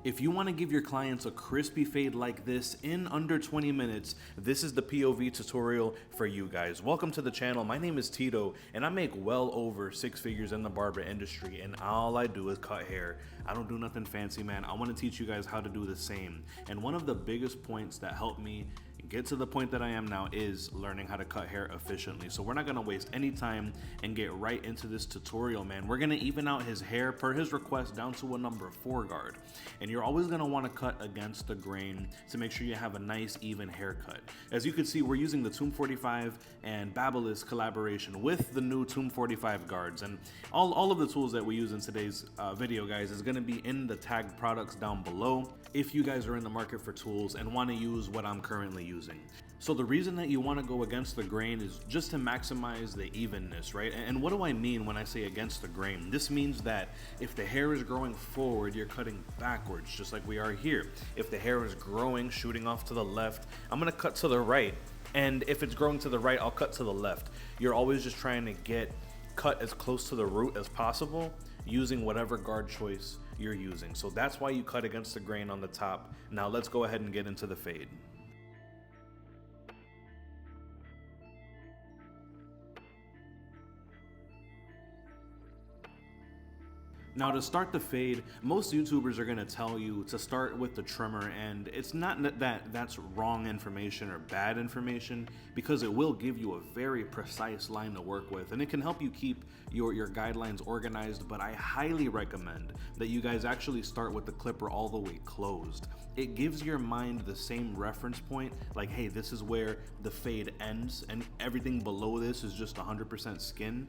If you want to give your clients a crispy fade like this in under 20 minutes, this is the POV tutorial for you guys. Welcome to the channel. My name is Tito and I make well over 6 figures in the barber industry, and all I do is cut hair. I don't do nothing fancy, man. I want to teach you guys how to do the same. And one of the biggest points that helped me get to the point that I am now is learning how to cut hair efficiently. So we're not gonna waste any time and get right into this tutorial, man. We're gonna even out his hair per his request down to a number 4 guard. And you're always gonna wanna cut against the grain to make sure you have a nice even haircut. As you can see, we're using the Tomb 45 and Babyliss collaboration with the new Tomb 45 guards. And all of the tools that we use in today's video, guys, is gonna be in the tagged products down below if you guys are in the market for tools and wanna use what I'm currently using. So the reason that you want to go against the grain is just to maximize the evenness, right? And what do I mean when I say against the grain? This means that if the hair is growing forward, you're cutting backwards, just like we are here. If the hair is growing, shooting off to the left, I'm going to cut to the right. And if it's growing to the right, I'll cut to the left. You're always just trying to get cut as close to the root as possible using whatever guard choice you're using. So that's why you cut against the grain on the top. Now let's go ahead and get into the fade. Now to start the fade, most YouTubers are gonna tell you to start with the trimmer, and it's not that that's wrong information or bad information, because it will give you a very precise line to work with and it can help you keep your guidelines organized, but I highly recommend that you guys actually start with the clipper all the way closed. It gives your mind the same reference point, like, hey, this is where the fade ends and everything below this is just 100% skin,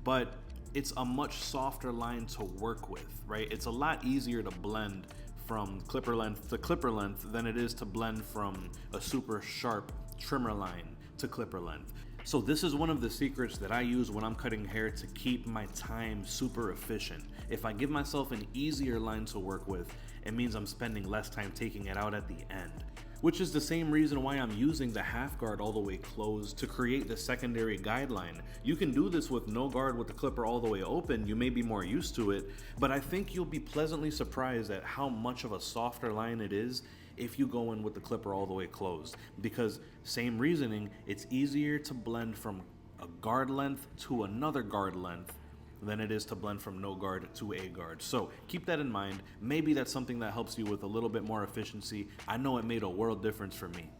but it's a much softer line to work with, right? It's a lot easier to blend from clipper length to clipper length than it is to blend from a super sharp trimmer line to clipper length. So this is one of the secrets that I use when I'm cutting hair to keep my time super efficient. If I give myself an easier line to work with, it means I'm spending less time taking it out at the end. Which is the same reason why I'm using the half guard all the way closed to create the secondary guideline. You can do this with no guard with the clipper all the way open. You may be more used to it, but I think you'll be pleasantly surprised at how much of a softer line it is if you go in with the clipper all the way closed. Because same reasoning, it's easier to blend from a guard length to another guard length than it is to blend from no guard to a guard. So keep that in mind. Maybe that's something that helps you with a little bit more efficiency. I know it made a world difference for me.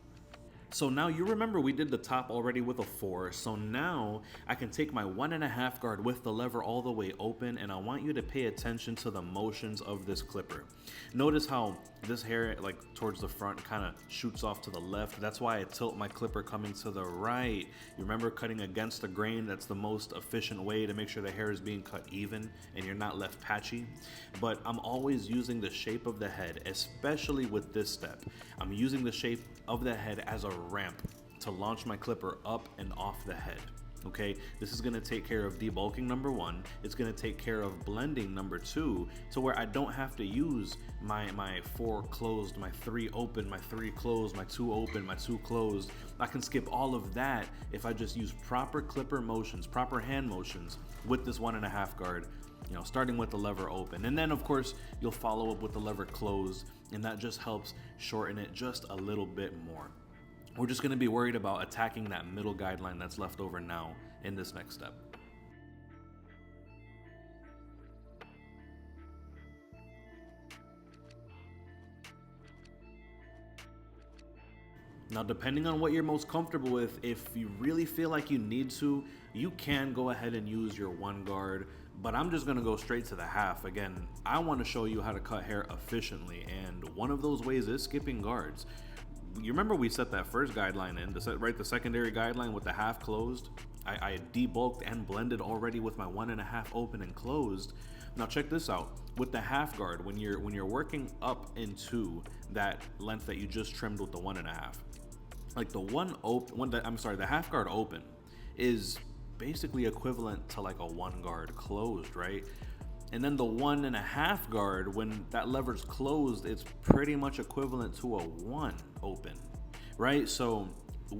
So now you remember we did the top already with a 4. So now I can take my 1.5 guard with the lever all the way open, and I want you to pay attention to the motions of this clipper. Notice how this hair, like towards the front, kind of shoots off to the left. That's why I tilt my clipper coming to the right. You remember cutting against the grain? That's the most efficient way to make sure the hair is being cut even and you're not left patchy. But I'm always using the shape of the head, especially with this step. I'm using the shape of the head as a ramp to launch my clipper up and off the head. Okay, this is gonna take care of debulking, number 1. It's gonna take care of blending, number 2, to where I don't have to use my 4 closed, my 3 open, my 3 closed, my 2 open, my 2 closed. I can skip all of that if I just use proper clipper motions, proper hand motions with this 1.5 guard, you know, starting with the lever open. And then of course you'll follow up with the lever closed, and that just helps shorten it just a little bit more. We're just gonna be worried about attacking that middle guideline that's left over now in this next step. Now, depending on what you're most comfortable with, if you really feel like you need to, you can go ahead and use your 1 guard, but I'm just gonna go straight to the half. Again, I wanna show you how to cut hair efficiently, and one of those ways is skipping guards. You remember we set that first guideline in, the secondary guideline with the half closed? I debulked and blended already with my 1.5 open and closed. Now check this out. With the half guard, when you're working up into that length that you just trimmed with the 1.5, like the half guard open is basically equivalent to like a 1 guard closed, right? And then the 1.5 guard, when that lever's closed, it's pretty much equivalent to a 1 open, right? So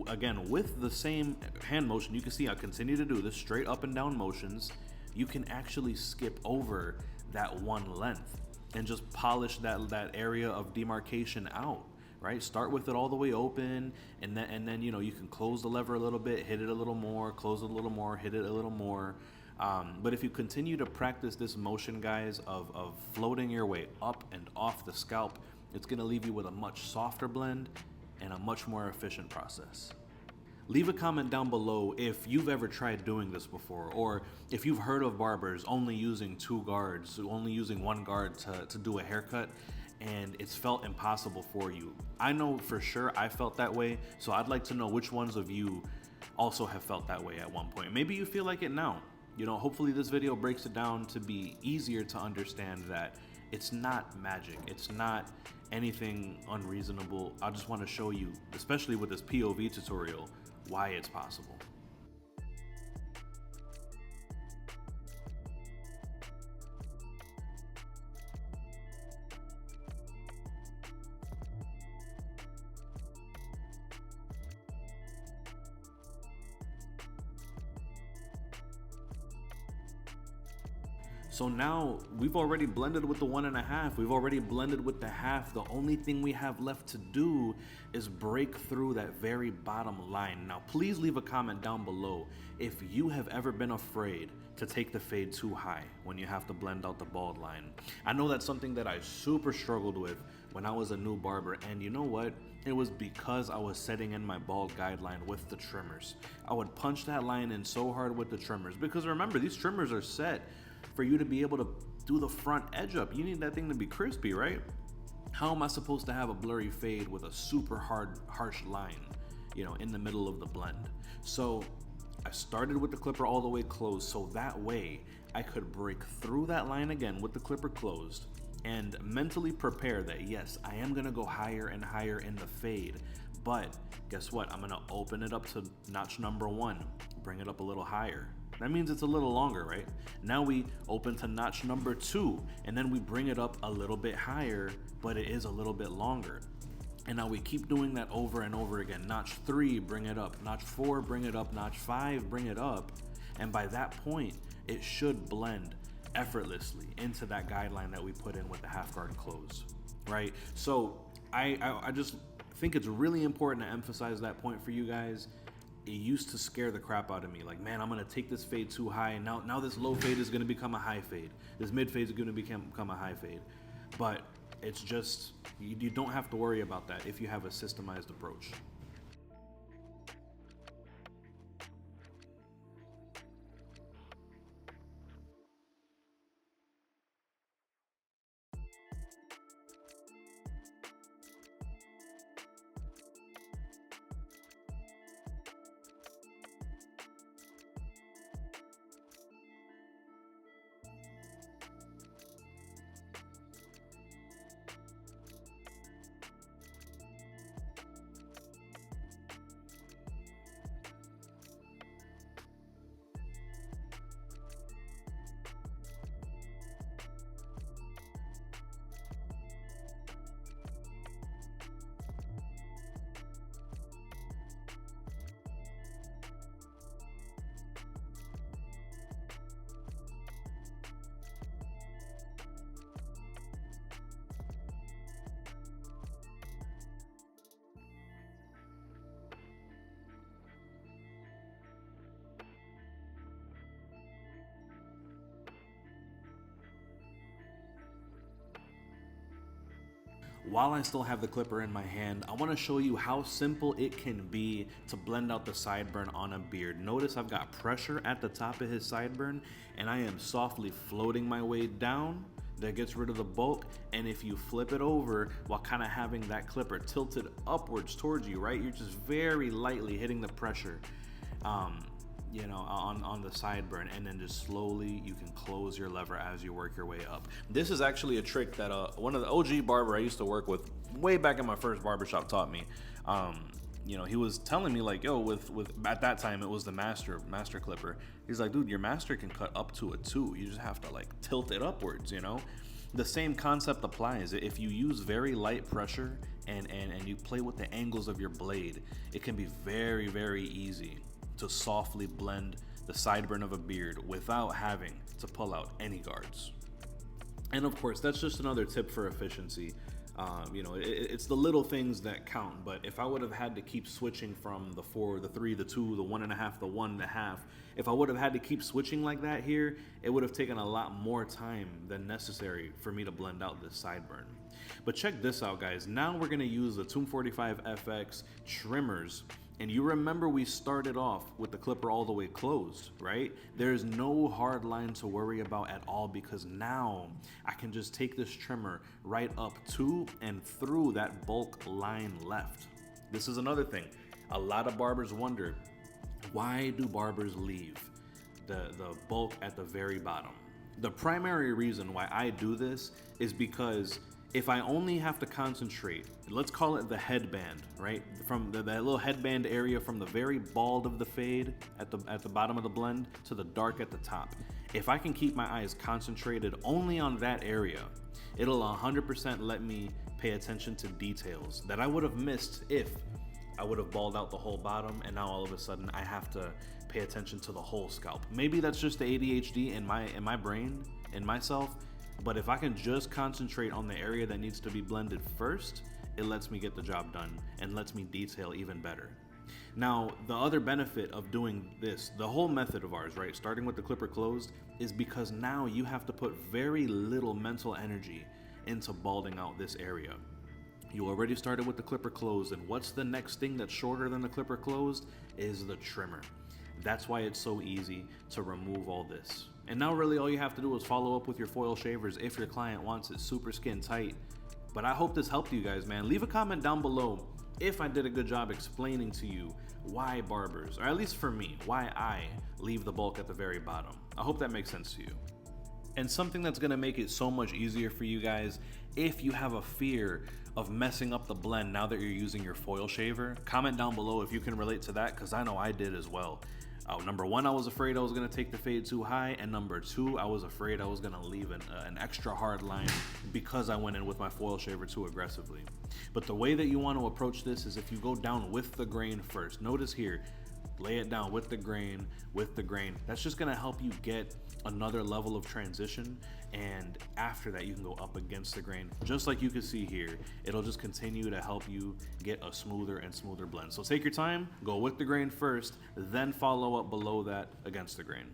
again, with the same hand motion, you can see I continue to do this straight up and down motions. You can actually skip over that 1 length. and just polish that area of demarcation out. Right, start with it all the way open, and then you know, you can close the lever a little bit, hit it a little more, close it a little more, hit it a little more. But if you continue to practice this motion, guys, of floating your way up and off the scalp, it's going to leave you with a much softer blend and a much more efficient process. Leave a comment down below if you've ever tried doing this before, or if you've heard of barbers only using two guards, only using one guard to do a haircut, and it's felt impossible for you. I know for sure I felt that way, so I'd like to know which ones of you also have felt that way at one point. Maybe you feel like it now. You know, hopefully this video breaks it down to be easier to understand that it's not magic. It's not anything unreasonable. I just want to show you, especially with this POV tutorial, why it's possible. So now we've already blended with the 1.5, we've already blended with the half. The only thing we have left to do is break through that very bottom line. Now, please leave a comment down below if you have ever been afraid to take the fade too high when you have to blend out the bald line. I know that's something that I super struggled with when I was a new barber, and you know what? It was because I was setting in my bald guideline with the trimmers. I would punch that line in so hard with the trimmers, because remember, these trimmers are set for you to be able to do the front edge up. You need that thing to be crispy, right? How am I supposed to have a blurry fade with a super harsh line, you know, in the middle of the blend? So I started with the clipper all the way closed, so that way I could break through that line again with the clipper closed and mentally prepare that, yes, I am gonna go higher and higher in the fade, but guess what? I'm gonna open it up to notch number 1, bring it up a little higher. That means it's a little longer, right? Now we open to notch number 2, and then we bring it up a little bit higher, but it is a little bit longer. And now we keep doing that over and over again. Notch 3, bring it up. Notch 4, bring it up. Notch 5, bring it up. And by that point, it should blend effortlessly into that guideline that we put in with the half guard close, right? So I just think it's really important to emphasize that point for you guys. It used to scare the crap out of me. Like, man, I'm gonna take this fade too high, and now this low fade is gonna become a high fade. This mid fade is gonna become a high fade. But it's just, you don't have to worry about that if you have a systemized approach. While I still have the clipper in my hand, I want to show you how simple it can be to blend out the sideburn on a beard. Notice I've got pressure at the top of his sideburn, and I am softly floating my way down. That gets rid of the bulk, and if you flip it over while kind of having that clipper tilted upwards towards you, right, you're just very lightly hitting the pressure, you know, on the sideburn, and then just slowly you can close your lever as you work your way up. This is actually a trick that one of the OG barber I used to work with way back in my first barbershop taught me. You know, he was telling me like, yo, with at that time it was the master clipper. He's like, dude, your master can cut up to a 2. You just have to like tilt it upwards, you know? The same concept applies. If you use very light pressure and you play with the angles of your blade, it can be very, very easy to softly blend the sideburn of a beard without having to pull out any guards. And of course, that's just another tip for efficiency. It's the little things that count. But if I would have had to keep switching from the 4, the 3, the 2, the 1.5, the 1.5, if I would have had to keep switching like that here, it would have taken a lot more time than necessary for me to blend out this sideburn. But check this out, guys. Now we're going to use the Tomb 45 FX trimmers. And you remember we started off with the clipper all the way closed, right? There's no hard line to worry about at all, because now I can just take this trimmer right up to and through that bulk line left. This is another thing. A lot of barbers wonder, why do barbers leave the bulk at the very bottom? The primary reason why I do this is because if I only have to concentrate, let's call it the headband, right? From that little headband area from the very bald of the fade at the bottom of the blend to the dark at the top. If I can keep my eyes concentrated only on that area, it'll 100% let me pay attention to details that I would have missed if I would have balled out the whole bottom, and now all of a sudden I have to pay attention to the whole scalp. Maybe that's just the ADHD in my brain, in myself. But if I can just concentrate on the area that needs to be blended first, it lets me get the job done and lets me detail even better. Now, the other benefit of doing this, the whole method of ours, right, starting with the clipper closed, is because now you have to put very little mental energy into balding out this area. You already started with the clipper closed, and what's the next thing that's shorter than the clipper closed is the trimmer. That's why it's so easy to remove all this. And now really all you have to do is follow up with your foil shavers if your client wants it super skin tight. But I hope this helped you guys, man. Leave a comment down below if I did a good job explaining to you why barbers, or at least for me, why I leave the bulk at the very bottom. I hope that makes sense to you. And something that's gonna make it so much easier for you guys, if you have a fear of messing up the blend now that you're using your foil shaver, comment down below if you can relate to that, because I know I did as well. Number one, I was afraid I was gonna take the fade too high, and number two, I was afraid I was gonna leave an extra hard line because I went in with my foil shaver too aggressively. But the way that you want to approach this is if you go down with the grain first. Notice here, lay it down with the grain, That's just gonna help you get another level of transition, and after that you can go up against the grain. Just like you can see here, it'll just continue to help you get a smoother and smoother blend. So take your time, go with the grain first, then follow up below that against the grain.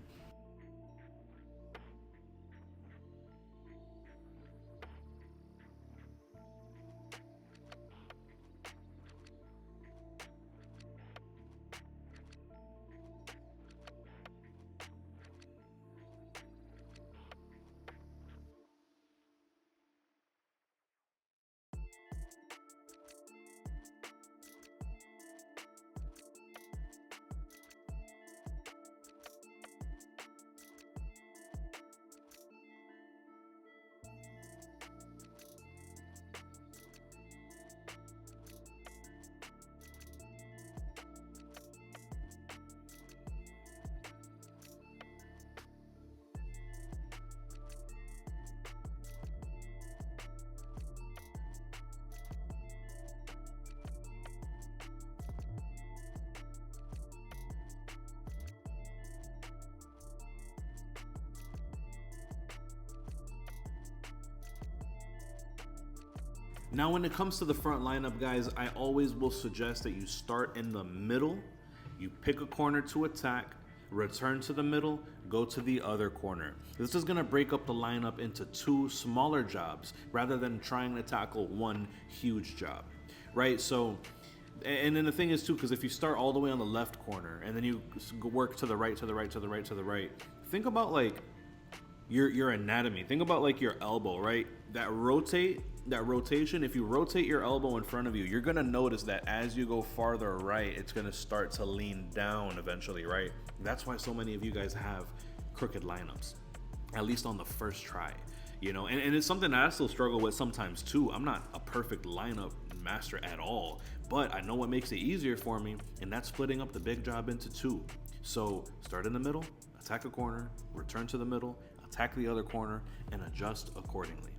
Now, when it comes to the front lineup, guys, I always will suggest that you start in the middle, you pick a corner to attack, return to the middle, go to the other corner. This is gonna break up the lineup into two smaller jobs rather than trying to tackle one huge job, right? So, and then the thing is too, because if you start all the way on the left corner and then you work to the right, to the right, to the right, to the right, think about like your anatomy. Think about like your elbow, right? That rotation, if you rotate your elbow in front of you, you're gonna notice that as you go farther right, it's gonna start to lean down eventually, right? That's why so many of you guys have crooked lineups, at least on the first try, you know? And it's something that I still struggle with sometimes too. I'm not a perfect lineup master at all, but I know what makes it easier for me, and that's splitting up the big job into two. So start in the middle, attack a corner, return to the middle, attack the other corner, and adjust accordingly.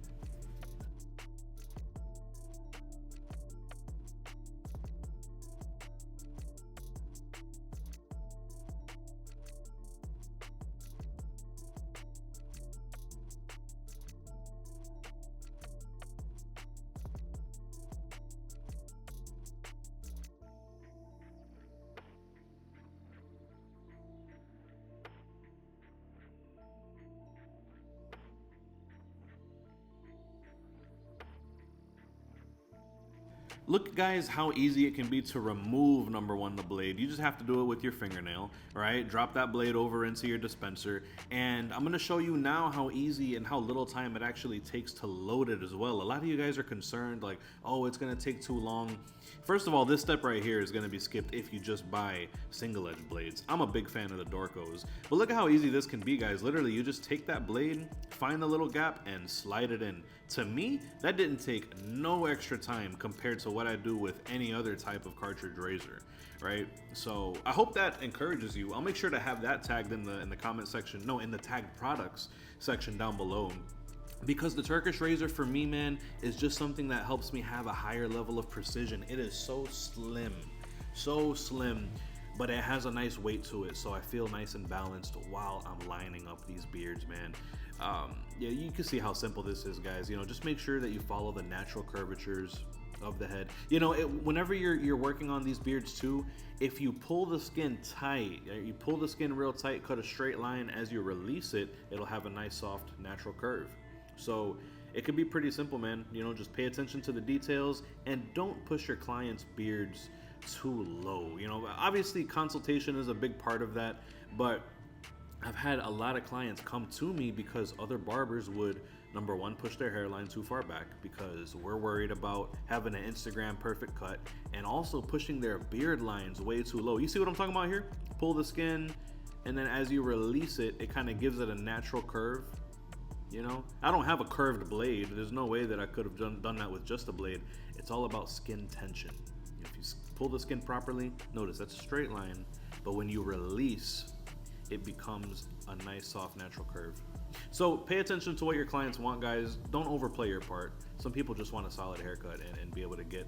Look, guys, how easy it can be to remove, number one, the blade. You just have to do it with your fingernail, right? Drop that blade over into your dispenser, and I'm gonna show you now how easy and how little time it actually takes to load it as well. A lot of you guys are concerned, like, oh, it's gonna take too long. First of all, this step right here is gonna be skipped if you just buy single edge blades. I'm a big fan of the Dorcos, but look at how easy this can be, guys. Literally, you just take that blade, find the little gap, and slide it in. To me, that didn't take no extra time compared to what I do with any other type of cartridge razor, right? So I hope that encourages you. I'll make sure to have that tagged in the comment section, no, in the tagged products section down below. Because the Turkish razor for me, man, is just something that helps me have a higher level of precision. It is so slim, but it has a nice weight to it, so I feel nice and balanced while I'm lining up these beards, man. Yeah, you can see how simple this is, guys. You know, just make sure that you follow the natural curvatures of the head. You know, whenever you're working on these beards too, if you pull the skin tight, you pull the skin real tight, cut a straight line, as you release it, it'll have a nice soft natural curve. So it could be pretty simple, man. You know, just pay attention to the details and don't push your clients' beards too low. You know, obviously consultation is a big part of that, but I've had a lot of clients come to me because other barbers would, number one, push their hairline too far back because we're worried about having an Instagram perfect cut, and also pushing their beard lines way too low. You see what I'm talking about here? Pull the skin, and then as you release it, it kind of gives it a natural curve. You know, I don't have a curved blade. There's no way that I could have done that with just a blade. It's all about skin tension. If you pull the skin properly, notice that's a straight line, but when you release, it becomes a nice soft natural curve. So pay attention to what your clients want, guys. Don't overplay your part. Some people just want a solid haircut and be able to get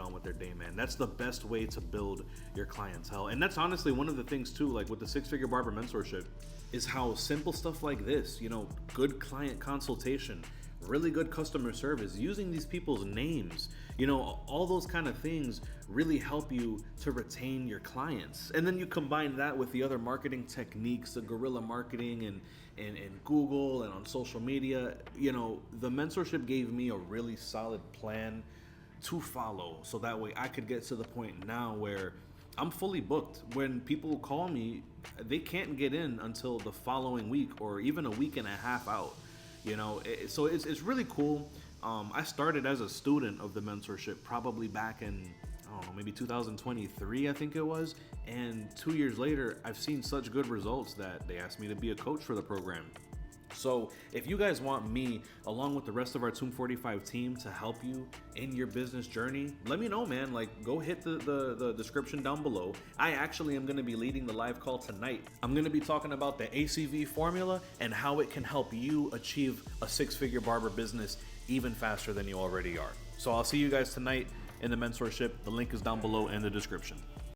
on with their day, man. That's the best way to build your clientele. And that's honestly one of the things too, like with the 6-figure barber mentorship, is how simple stuff like this, you know, good client consultation, really good customer service, using these people's names, you know, all those kind of things really help you to retain your clients. And then you combine that with the other marketing techniques, the guerrilla marketing and Google and on social media. You know, the mentorship gave me a really solid plan to follow, so that way I could get to the point now where I'm fully booked. When people call me, they can't get in until the following week or even a week and a half out. You know, so it's really cool. I started as a student of the mentorship probably back in, I don't know, maybe 2023, I think it was. And 2 years later, I've seen such good results that they asked me to be a coach for the program. So if you guys want me, along with the rest of our Tomb 45 team, to help you in your business journey, let me know, man. Like, go hit the description down below. I actually am going to be leading the live call tonight. I'm going to be talking about the ACV formula and how it can help you achieve a 6-figure barber business even faster than you already are. So I'll see you guys tonight in the mentorship. The link is down below in the description.